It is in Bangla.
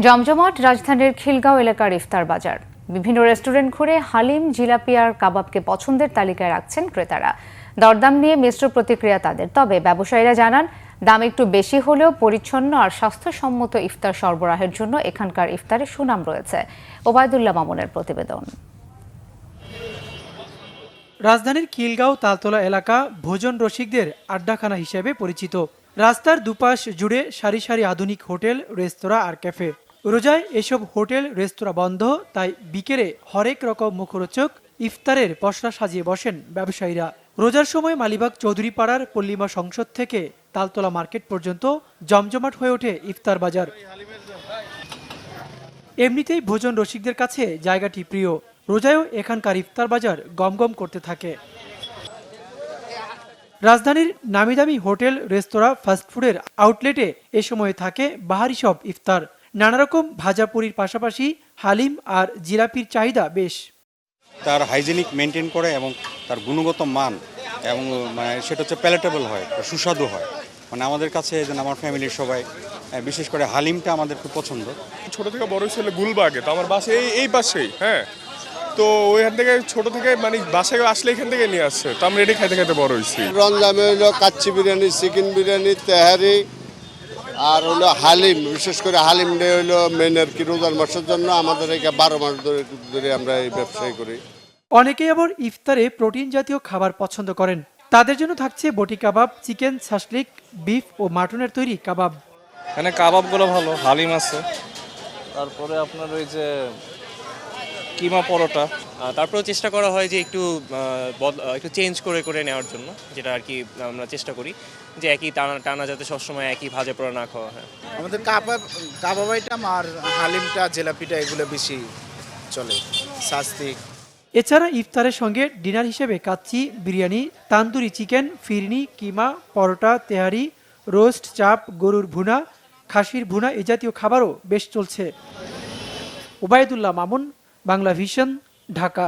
জমজমাট রাজধানীর খিলগাঁও এলাকার ইফতার বাজার। বিভিন্ন রেস্টুরেন্ট ঘুরে হালিম, জিলাপি আর কাবাবকে পছন্দের তালিকায় রাখছেন ক্রেতারা। দরদাম নিয়ে মিশ্র প্রতিক্রিয়া তাদের, তবে ব্যবসায়ীরা জানান দাম একটু বেশি হলেও পরিচ্ছন্ন আর স্বাস্থ্যসম্মত ইফতার সরবরাহের জন্য এখানকার ইফতারে সুনাম রয়েছে। ওবায়দুল্লাহ মামুনের প্রতিবেদন। রাজধানীর খিলগাঁও তালতলা এলাকা ভোজন রসিকদের আড্ডাখানা হিসেবে পরিচিত। রাস্তার দুপাশ জুড়ে সারি সারি আধুনিক হোটেল, রেস্তোরাঁ আর ক্যাফে। রোজায় এসব হোটেল রেস্তোরাঁ বন্ধ, তাই বিকেলে হরেক রকম মুখরোচক ইফতারের পসরা সাজিয়ে বসেন ব্যবসায়ীরা। রোজার সময় মালিবাগ চৌধুরীপাড়ার পল্লিমা সংসদ থেকে তালতলা মার্কেট পর্যন্ত জমজমাট হয়ে ওঠে ইফতার বাজার। এমনিতেই ভোজন রসিকদের কাছে জায়গাটি প্রিয়। রোজায়ও এখানকার ইফতার বাজার গমগম করতে থাকে। রাজধানীর নামিদামি হোটেল, রেস্তোরাঁ, ফাস্টফুডের আউটলেটে এ সময়ে থাকে বাহারি সব ইফতার। নানা রকম ভাজাপুরির পাশাপাশি হালিম আর জিলাপির চাহিদা বেশ। তার হাইজেনিক মেনটেন করে এবং তার গুণগত মান এবং সেটা হচ্ছে প্যালেটেবল হয়, সুস্বাদু হয়। আমাদের কাছে যেন আমার ফ্যামিলির সবাই, বিশেষ করে হালিমটা আমাদের খুব পছন্দ। ছোট থেকে বড় ছেলে গুলবাগে, তো আমার বাসা এই পাশেই, হ্যাঁ। তো ওইখান থেকে ছোট থেকে বাসায় আসলে এখান থেকে নিয়ে আসছে, তো আমরা এটি খাইতে খাইতে বড় হয়েছি। রমজামে হলো কাচ্চি বিরিয়ানি, চিকেন বিরিয়ানি, তেহারি আর হলো হালিম। বিশেষ করে হালিম হলো মেন আর কি রোজার মাসের জন্য। আমাদের এখানে 12 মাস ধরে আমরা এই ব্যবসায় করি। অনেকেই আবার ইফতারে প্রোটিন জাতীয় খাবার পছন্দ করেন। তাদের জন্য থাকছে বটি কাবাব, চিকেন, শাসলিক, বিফ ও মাটনের তৈরি কাবাব। এখানে কাবাবগুলো ভালো, হালিম আছে, তারপরে আপনার ওই যে কিমা পরোটা। তারপরেও চেষ্টা করা হয় যে একটু চেঞ্জ করে করে নেওয়ার জন্য, যেটা আর কি আমরা চেষ্টা করি যে একই টানা যাতে সবসময় একই ভাজা পোড়া না খাওয়া হয়। আমাদের কাবাব আইটেম আর হালিমটা, জিলাপিটা এগুলো বেশি চলে, সাস্তিক। এছাড়া ইফতারের সঙ্গে ডিনার হিসেবে কাচ্চি, বিরিয়ানি, তান্দুরি চিকেন, ফিরনি, কিমা, পরোটা, তেহারি, রোস্ট, চাপ, গরুর ভুনা, খাসির ভুনা এ জাতীয় খাবারও বেশ চলছে। ওবায়দুল্লাহ মামুন, বাংলা ভিশন, ঢাকা।